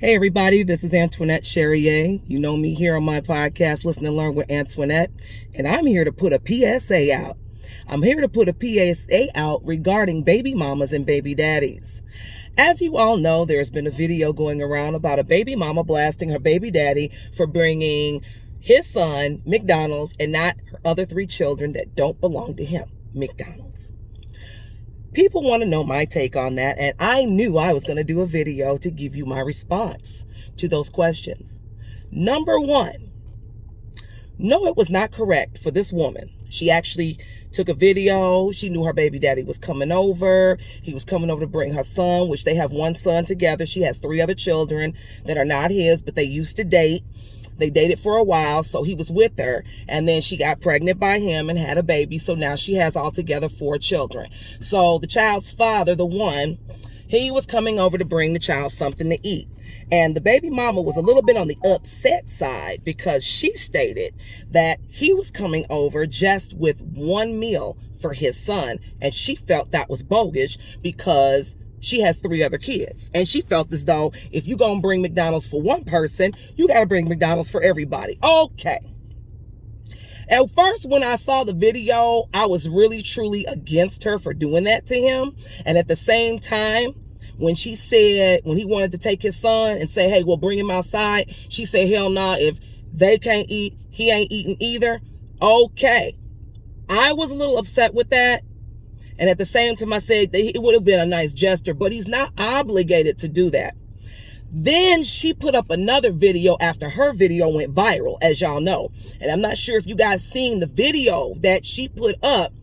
Hey everybody, this is Antoinette Charrier. You know me here on my podcast, Listen and Learn with Antoinette, and I'm here to put a PSA out. I'm here to put a PSA out regarding baby mamas and baby daddies. As you all know, there's been a video going around about a baby mama blasting her baby daddy for bringing his son, McDonald's, and not her other 3 children that don't belong to him, McDonald's. People want to know my take on that, and I knew I was going to do a video to give you my response to those questions. Number 1, no, it was not correct for this woman. She actually took a video. She knew her baby daddy was coming over. He was coming over to bring her son, which they have 1 son together. She has 3 other children that are not his, but they used to date. They dated for a while, so he was with her, and then she got pregnant by him and had a baby, so now she has altogether 4 children. So the child's father, the one, he was coming over to bring the child something to eat. And the baby mama was a little bit on the upset side because she stated that he was coming over just with 1 meal for his son, and she felt that was bogus because she has 3 other kids. And she felt as though if you're going to bring McDonald's for 1 person, you got to bring McDonald's for everybody. Okay. At first, when I saw the video, I was really, truly against her for doing that to him. And at the same time, when she said, when he wanted to take his son and say, hey, we'll bring him outside, she said, hell nah, if they can't eat, he ain't eating either. Okay. I was a little upset with that. And at the same time, I said that it would have been a nice gesture, but he's not obligated to do that. Then she put up another video after her video went viral, as y'all know. And I'm not sure if you guys seen the video that she put up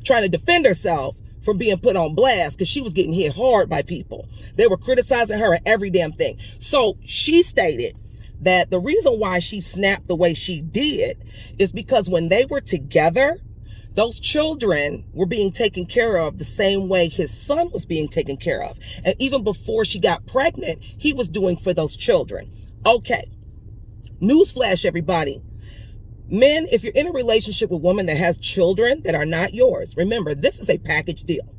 trying to defend herself from being put on blast because she was getting hit hard by people. They were criticizing her and every damn thing. So she stated that the reason why she snapped the way she did is because when they were together, those children were being taken care of the same way his son was being taken care of. And even before she got pregnant, he was doing for those children. Okay. Newsflash, everybody. Men, if you're in a relationship with a woman that has children that are not yours, remember, this is a package deal.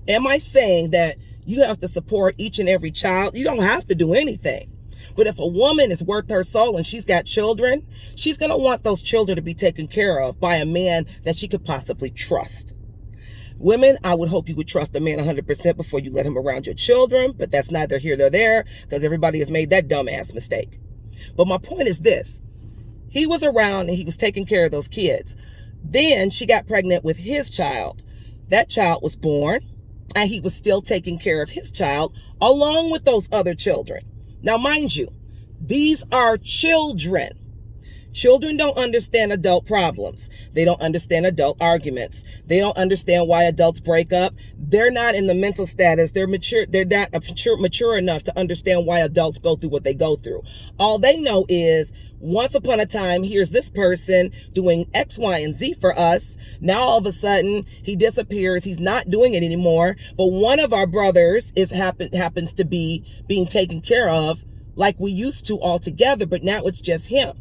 Am I saying that you have to support each and every child? You don't have to do anything. But if a woman is worth her soul and she's got children, she's going to want those children to be taken care of by a man that she could possibly trust. Women, I would hope you would trust a man 100% before you let him around your children, but that's neither here nor there because everybody has made that dumbass mistake. But my point is this. He was around and he was taking care of those kids. Then she got pregnant with his child. That child was born and he was still taking care of his child along with those other children. Now, mind you, these are children. Children don't understand adult problems. They don't understand adult arguments. They don't understand why adults break up. They're not in the mental status. They're mature. They're not mature enough to understand why adults go through what they go through. All they know is once upon a time, here's this person doing X, Y, and Z for us. Now, all of a sudden, he disappears. He's not doing it anymore. But one of our brothers happens to be being taken care of like we used to all together. But now it's just him.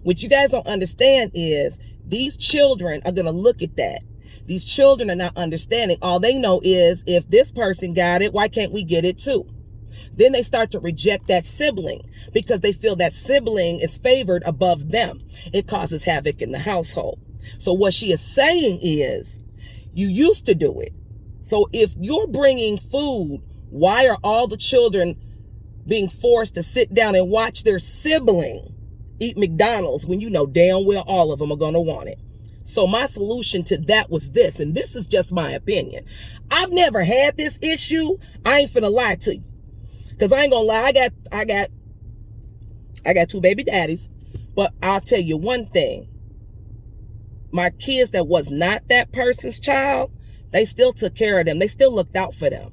What you guys don't understand is these children are going to look at that. These children are not understanding. All they know is if this person got it, why can't we get it too? Then they start to reject that sibling because they feel that sibling is favored above them. It causes havoc in the household. So what she is saying is you used to do it. So if you're bringing food, why are all the children being forced to sit down and watch their sibling eat McDonald's when you know damn well all of them are going to want it? So my solution to that was this, and this is just my opinion. I've never had this issue. I ain't finna lie to you. Because I ain't gonna lie, I got 2 baby daddies. But I'll tell you one thing. My kids that was not that person's child, they still took care of them. They still looked out for them.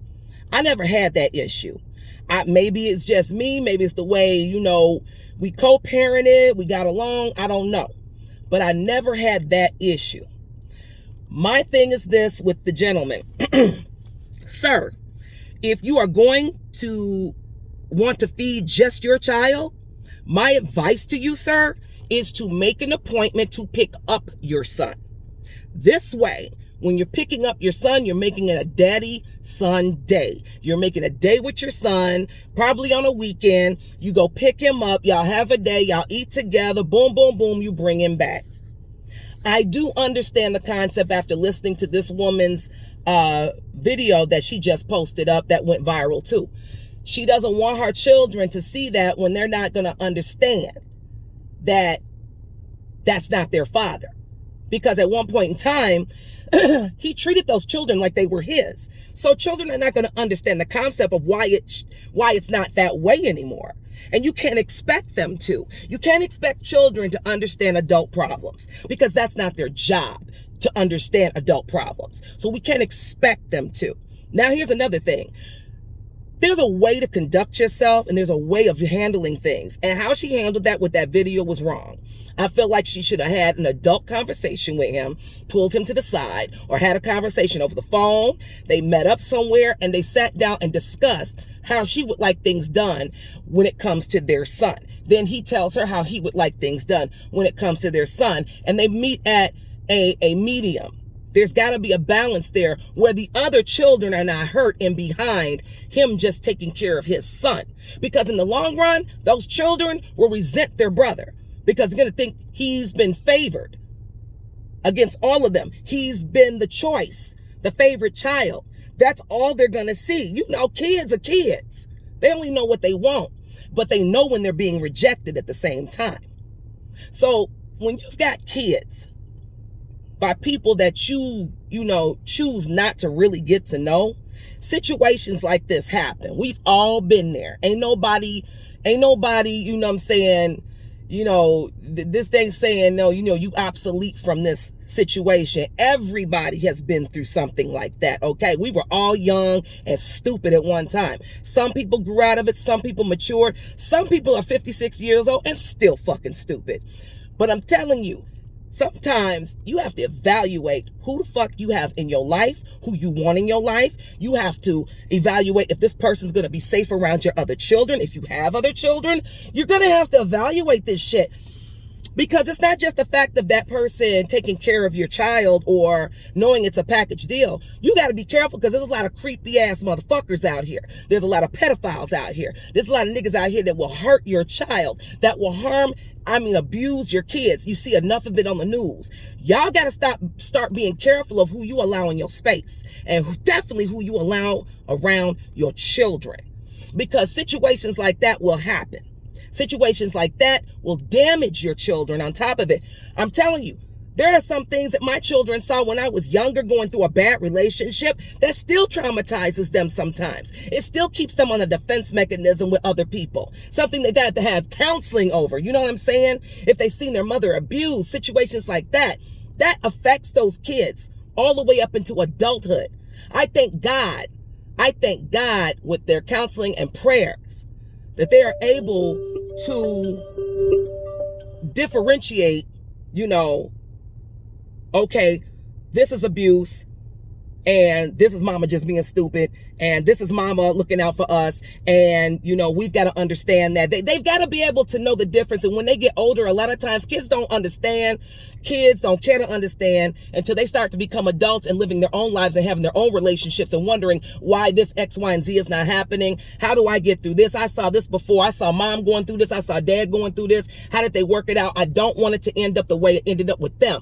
I never had that issue. Maybe it's just me. Maybe it's the way, we co-parented. We got along. I don't know. But I never had that issue. My thing is this with the gentleman. Sir, if you are going to want to feed just your child, my advice to you, sir, is to make an appointment to pick up your son. This way, When you're picking up your son, you're making it a daddy-son day. You're making a day with your son, probably on a weekend. You go pick him up. Y'all have a day. Y'all eat together. Boom, boom, boom. You bring him back. I do understand the concept after listening to this woman's video that she just posted up that went viral too. She doesn't want her children to see that when they're not going to understand that that's not their father. Because at one point in time, he treated those children like they were his. So children are not going to understand the concept of why it's not that way anymore. And you can't expect them to. You can't expect children to understand adult problems because that's not their job to understand adult problems. So we can't expect them to. Now, here's another thing. There's a way to conduct yourself and there's a way of handling things. And how she handled that with that video was wrong. I feel like she should have had an adult conversation with him, pulled him to the side, or had a conversation over the phone. They met up somewhere and they sat down and discussed how she would like things done when it comes to their son. Then he tells her how he would like things done when it comes to their son. And they meet at a medium. There's got to be a balance there where the other children are not hurt and behind him just taking care of his son. Because in the long run, those children will resent their brother because they're going to think he's been favored against all of them. He's been the choice, the favorite child. That's all they're going to see. You know, kids are kids. They only know what they want, but they know when they're being rejected at the same time. So when you've got kids by people that you choose not to really get to know, situations like this happen. We've all been there. Ain't nobody, you know what I'm saying, this thing saying, no, you obsolete from this situation. Everybody has been through something like that, okay? We were all young and stupid at one time. Some people grew out of it. Some people matured. Some people are 56 years old and still fucking stupid. But I'm telling you, sometimes you have to evaluate who the fuck you have in your life, who you want in your life. You have to evaluate if this person's going to be safe around your other children. If you have other children, you're going to have to evaluate this shit. Because it's not just the fact of that person taking care of your child or knowing it's a package deal. You got to be careful because there's a lot of creepy ass motherfuckers out here. There's a lot of pedophiles out here. There's a lot of niggas out here that will hurt your child, that will abuse your kids. You see enough of it on the news. Y'all got to start being careful of who you allow in your space and definitely who you allow around your children, because situations like that will happen. Situations like that will damage your children on top of it. I'm telling you, there are some things that my children saw when I was younger going through a bad relationship that still traumatizes them sometimes. It still keeps them on a defense mechanism with other people. Something they got to have counseling over. You know what I'm saying? If they've seen their mother abused, situations like that, that affects those kids all the way up into adulthood. I thank God with their counseling and prayers that they are able to differentiate, okay, this is abuse and this is mama just being stupid and this is mama looking out for us. And, we've got to understand that they've got to be able to know the difference. And when they get older, a lot of times kids don't understand. Kids don't care to understand until they start to become adults and living their own lives and having their own relationships and wondering why this X, Y, and Z is not happening. How do I get through this? I saw this before. I saw mom going through this. I saw dad going through this. How did they work it out? I don't want it to end up the way it ended up with them.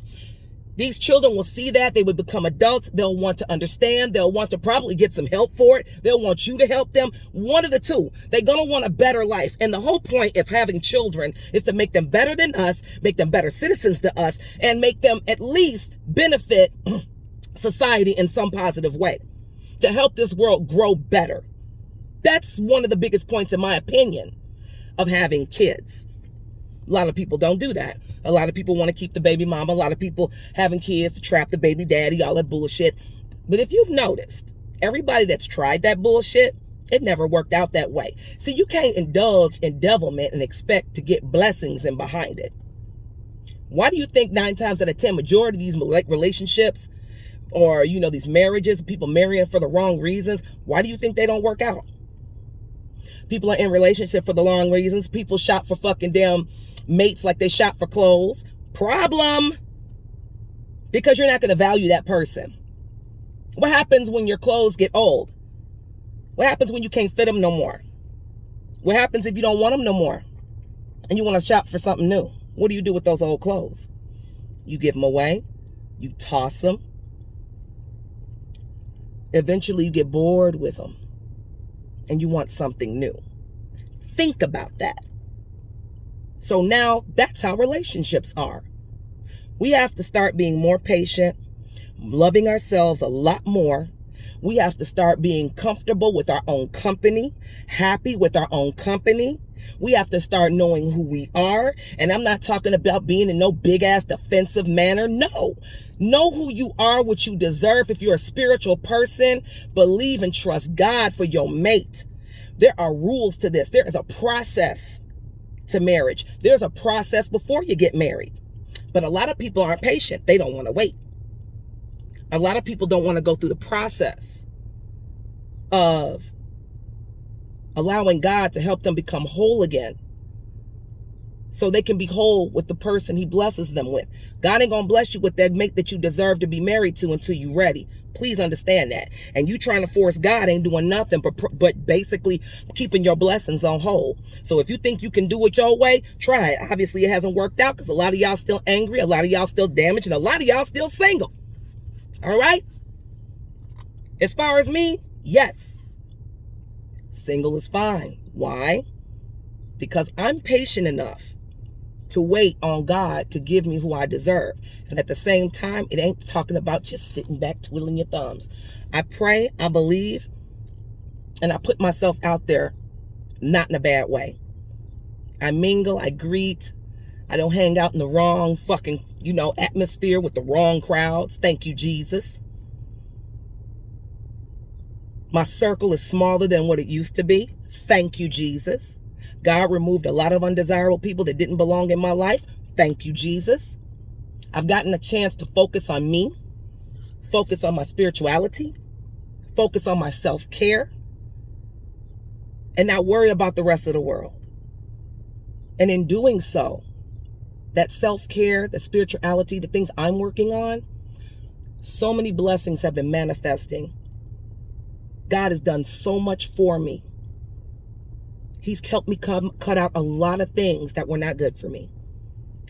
These children will see that. They will become adults. They'll want to understand. They'll want to probably get some help for it. They'll want you to help them. One of the two. They're going to want a better life. And the whole point of having children is to make them better than us, make them better citizens to us, and make them at least benefit society in some positive way to help this world grow better. That's one of the biggest points, in my opinion, of having kids. A lot of people don't do that. A lot of people want to keep the baby mama. A lot of people having kids to trap the baby daddy, all that bullshit. But if you've noticed, everybody that's tried that bullshit, it never worked out that way. See, you can't indulge in devilment and expect to get blessings in behind it. Why do you think 9 times out of 10, majority of these relationships or, these marriages, people marrying for the wrong reasons, why do you think they don't work out? People are in relationship for the wrong reasons. People shop for fucking damn mates like they shop for clothes. Problem. Because you're not going to value that person. What happens when your clothes get old? What happens when you can't fit them no more? What happens if you don't want them no more and you want to shop for something new? What do you do with those old clothes? You give them away. You toss them. Eventually you get bored with them and you want something new. Think about that. So now that's how relationships are. We have to start being more patient, loving ourselves a lot more. We have to start being comfortable with our own company, happy with our own company. We have to start knowing who we are. And I'm not talking about being in no big ass defensive manner. No. Know who you are, what you deserve. If you're a spiritual person, believe and trust God for your mate. There are rules to this. There is a process to marriage. There's a process before you get married. But a lot of people aren't patient. They don't want to wait. A lot of people don't want to go through the process of allowing God to help them become whole again so they can be whole with the person he blesses them with. God ain't going to bless you with that mate that you deserve to be married to until you're ready. Please understand that. And you trying to force God ain't doing nothing but basically keeping your blessings on hold. So if you think you can do it your way, try it. Obviously, it hasn't worked out because a lot of y'all still angry, a lot of y'all still damaged, and a lot of y'all still single. All right? As far as me, yes. Single is fine. Why? Because I'm patient enough to wait on God to give me who I deserve. And at the same time, it ain't talking about just sitting back twiddling your thumbs. I pray, I believe, and I put myself out there, not in a bad way. I mingle, I greet. I don't hang out in the wrong fucking, atmosphere with the wrong crowds. Thank you, Jesus. My circle is smaller than what it used to be. Thank you, Jesus. God removed a lot of undesirable people that didn't belong in my life. Thank you, Jesus. I've gotten a chance to focus on me, focus on my spirituality, focus on my self-care, and not worry about the rest of the world. And in doing so, that self-care, the spirituality, the things I'm working on, so many blessings have been manifesting. God has done so much for me. He's helped me cut out a lot of things that were not good for me.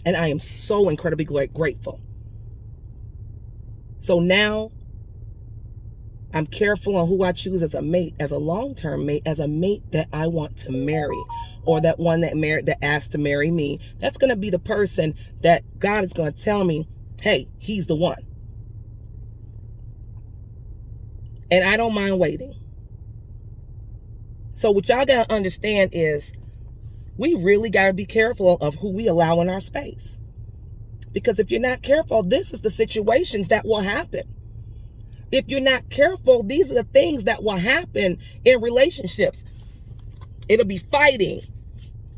And I am so incredibly grateful. So now I'm careful on who I choose as a mate, as a long-term mate, as a mate that I want to marry, or that one that asked to marry me. That's going to be the person that God is going to tell me, hey, he's the one. And I don't mind waiting. So what y'all got to understand is we really got to be careful of who we allow in our space. Because if you're not careful, this is the situations that will happen. If you're not careful, these are the things that will happen in relationships. It'll be fighting,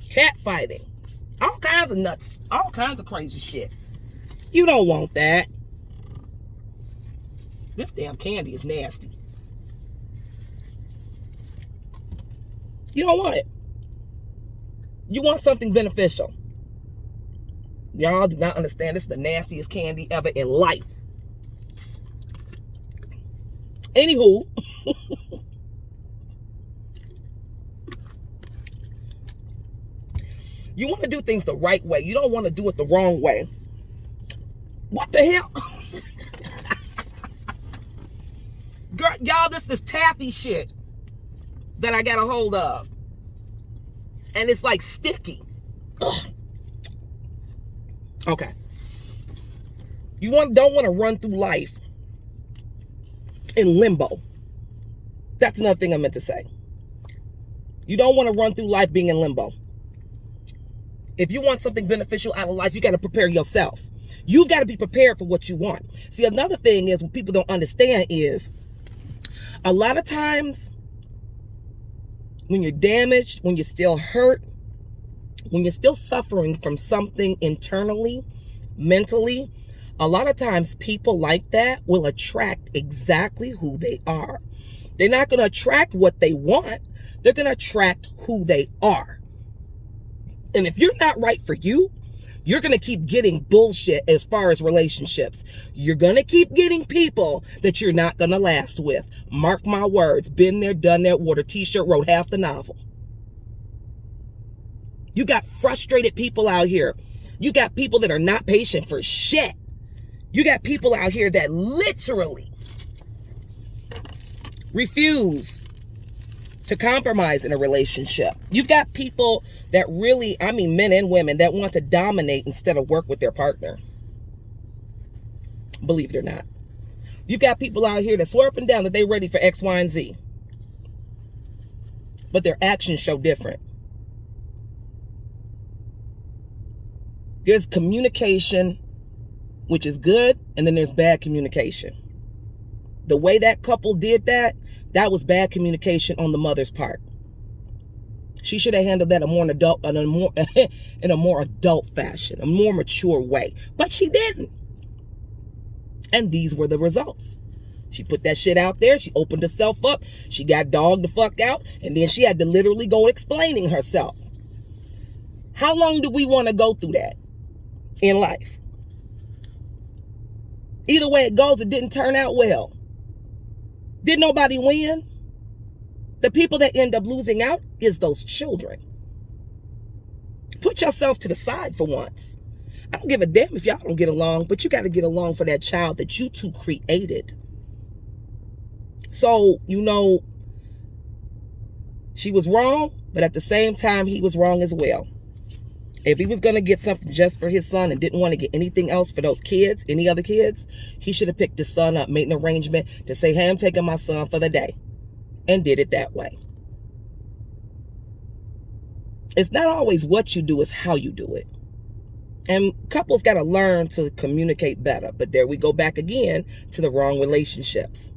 cat fighting, all kinds of nuts, all kinds of crazy shit. You don't want that. This damn candy is nasty. You don't want it. You want something beneficial. Y'all do not understand. This is the nastiest candy ever in life. Anywho, you want to do things the right way. You don't want to do it the wrong way. What the hell? Girl, y'all, this taffy shit that I got a hold of. And it's like sticky. Ugh. Okay. You don't want to run through life in limbo. That's another thing I meant to say. You don't want to run through life being in limbo. If you want something beneficial out of life, you got to prepare yourself. You've got to be prepared for what you want. See, another thing is what people don't understand is a lot of times when you're damaged, when you're still hurt, when you're still suffering from something internally, mentally, a lot of times people like that will attract exactly who they are. They're not going to attract what they want. They're going to attract who they are. And if you're not right for you, You're going to keep getting bullshit as far as relationships. You're going to keep getting people that you're not going to last with. Mark my words. Been there, done that, wore the t-shirt, wrote half the novel. You got frustrated people out here. You got people that are not patient for shit. You got people out here that literally refuse to compromise in a relationship. You've got people that really, I mean men and women, that want to dominate instead of work with their partner. Believe it or not. You've got people out here that swear up and down that they're ready for X, Y, and Z. But their actions show different. There's communication, which is good, and then there's bad communication. The way that couple did that was bad communication on the mother's part. She should have handled that in a more adult fashion, a more mature way. But she didn't. And these were the results. She put that shit out there. She opened herself up. She got dogged the fuck out. And then she had to literally go explaining herself. How long do we want to go through that in life? Either way it goes, it didn't turn out well. Did nobody win? The people that end up losing out is those children. Put yourself to the side for once. I don't give a damn if y'all don't get along, but you got to get along for that child that you two created. So, she was wrong, but at the same time, he was wrong as well. If he was going to get something just for his son and didn't want to get anything else for those kids, any other kids, he should have picked his son up, made an arrangement to say, hey, I'm taking my son for the day, and did it that way. It's not always what you do, it's how you do it. And couples got to learn to communicate better. But there we go back again to the wrong relationships.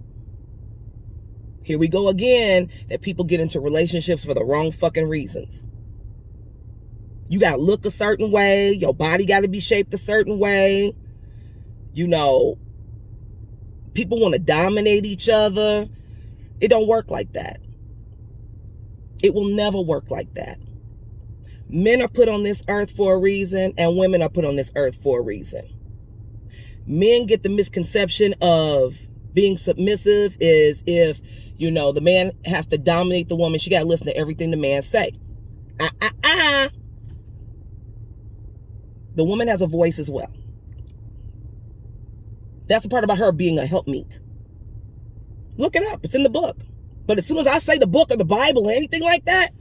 Here we go again, that people get into relationships for the wrong fucking reasons. You got to look a certain way. Your body got to be shaped a certain way. People want to dominate each other. It don't work like that. It will never work like that. Men are put on this earth for a reason, and women are put on this earth for a reason. Men get the misconception of being submissive is if, the man has to dominate the woman. She got to listen to everything the man say. The woman has a voice as well. That's the part about her being a helpmeet. Look it up. It's in the book. But as soon as I say the book or the Bible or anything like that,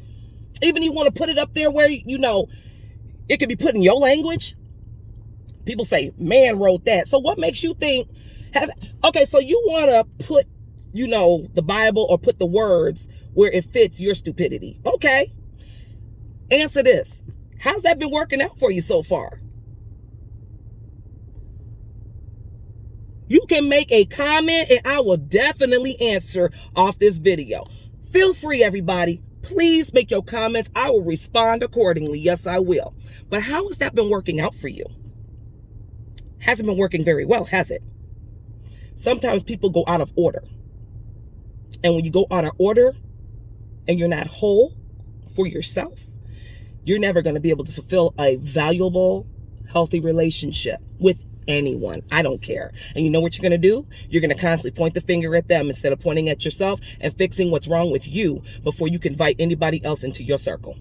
even you want to put it up there where, it could be put in your language. People say, man wrote that. So what makes you think, so you want to put, the Bible or put the words where it fits your stupidity. Okay. Answer this. How's that been working out for you so far? You can make a comment and I will definitely answer off this video. Feel free, everybody. Please make your comments. I will respond accordingly. Yes, I will. But how has that been working out for you? Hasn't been working very well, has it? Sometimes people go out of order. And when you go out of order and you're not whole for yourself, you're never going to be able to fulfill a valuable, healthy relationship with anyone. I don't care. And you know what you're going to do? You're going to constantly point the finger at them instead of pointing at yourself and fixing what's wrong with you before you can invite anybody else into your circle.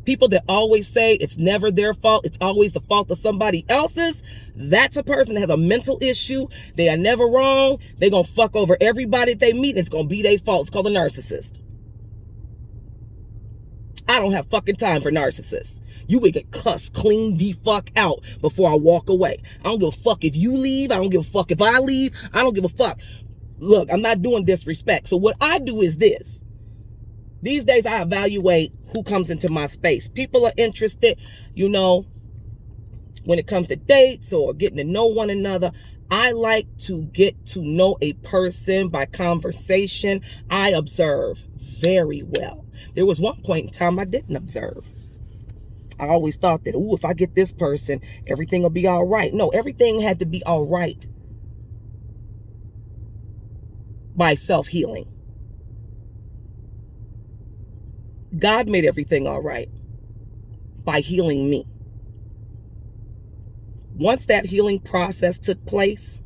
People that always say it's never their fault, it's always the fault of somebody else's, that's a person that has a mental issue. They are never wrong. They're going to fuck over everybody they meet. And it's going to be their fault. It's called a narcissist. I don't have fucking time for narcissists. You would get cussed clean the fuck out before I walk away. I don't give a fuck if you leave. I don't give a fuck if I leave. I don't give a fuck. Look, I'm not doing disrespect. So what I do is this. These days I evaluate who comes into my space. People are interested, when it comes to dates or getting to know one another. I like to get to know a person by conversation. I observe very well. There was one point in time I didn't observe. I always thought that, if I get this person, everything will be all right. No, everything had to be all right by self-healing. God made everything all right. by healing me. Once that healing process took place,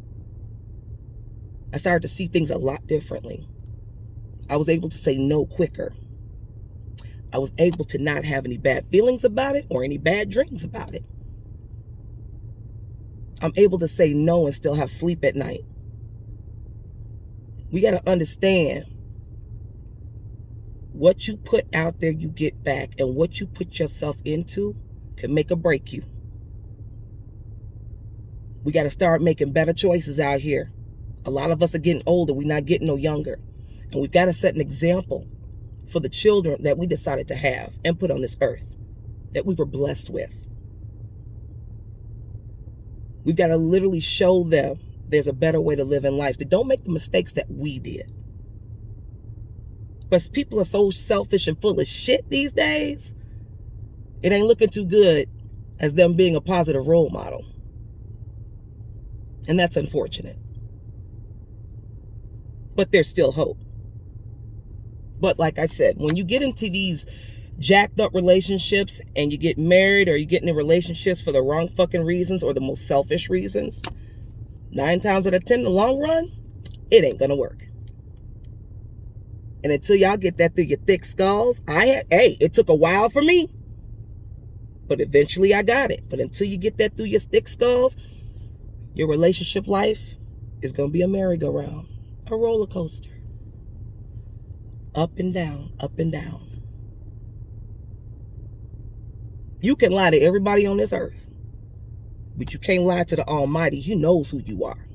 I started to see things a lot differently. I was able to say no quicker. I was able to not have any bad feelings about it or any bad dreams about it. I'm able to say no and still have sleep at night. We got to understand, what you put out there, you get back, and what you put yourself into can make or break you. We got to start making better choices out here. A lot of us are getting older. We're not getting no younger. And we've got to set an example for the children that we decided to have and put on this earth, that we were blessed with. We've got to literally show them there's a better way to live in life. That don't make the mistakes that we did. But people are so selfish and full of shit these days, it ain't looking too good as them being a positive role model. And that's unfortunate. But there's still hope. But like I said, when you get into these jacked up relationships and you get married or you get into relationships for the wrong fucking reasons or the most selfish reasons, 9 times out of 10 in the long run, it ain't gonna work. And until y'all get that through your thick skulls, it took a while for me, but eventually I got it. But until you get that through your thick skulls, your relationship life is gonna be a merry-go-round, a roller coaster. Up and down, up and down. You can lie to everybody on this earth, but you can't lie to the Almighty. He knows who you are.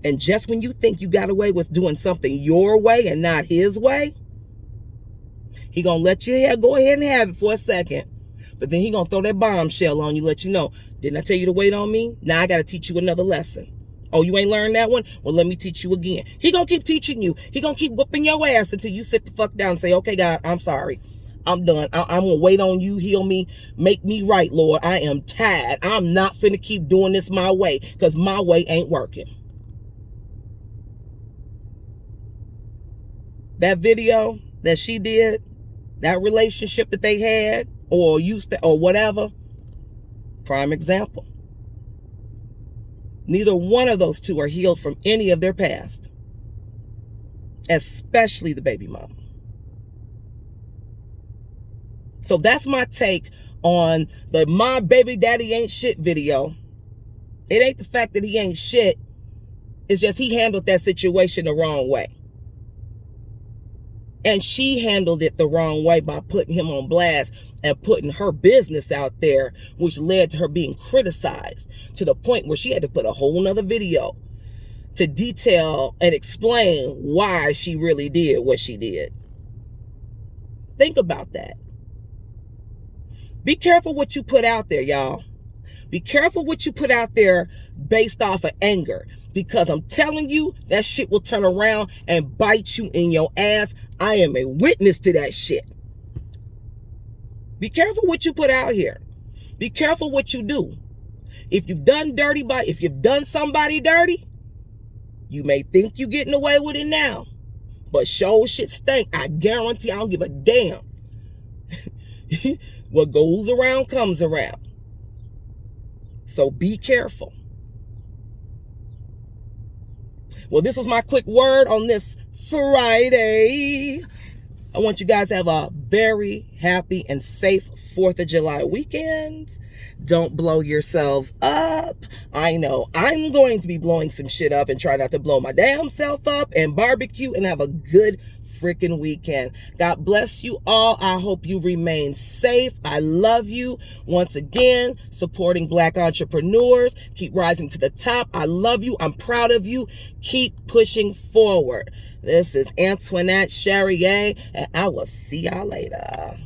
And just when you think you got away with doing something your way and not his way, he gonna let you go ahead and have it for a second. But then he gonna throw that bombshell on you, let you know, didn't I tell you to wait on me? Now I gotta teach you another lesson. Oh, you ain't learned that one? Well, let me teach you again. He gonna keep teaching you. He gonna keep whooping your ass until you sit the fuck down and say, okay, God, I'm sorry. I'm done. I'm gonna wait on you, heal me, make me right, Lord. I am tired. I'm not finna keep doing this my way, because my way ain't working. That video that she did, that relationship that they had or used to or whatever, prime example. Neither one of those two are healed from any of their past, especially the baby mama. So that's my take on the "my baby daddy ain't shit" video. It ain't the fact that he ain't shit. It's just he handled that situation the wrong way. And she handled it the wrong way by putting him on blast and putting her business out there, which led to her being criticized to the point where she had to put a whole nother video to detail and explain why she really did what she did. Think about that. Be careful what you put out there, y'all. Be careful what you put out there based off of anger. Because I'm telling you, that shit will turn around and bite you in your ass. I am a witness to that shit. Be careful what you put out here. Be careful what you do. If you've done somebody dirty, you may think you're getting away with it now. But sure shit stink. I guarantee I don't give a damn. What goes around comes around. So be careful. Well, this was my quick word on this Friday. I want you guys to have a very happy and safe 4th of July weekend. Don't blow yourselves up. I know I'm going to be blowing some shit up and try not to blow my damn self up and barbecue and have a good freaking weekend. God bless you all. I hope you remain safe. I love you. Once again, supporting Black entrepreneurs. Keep rising to the top. I love you. I'm proud of you. Keep pushing forward. This is Antoinette Charrier, and I will see y'all later.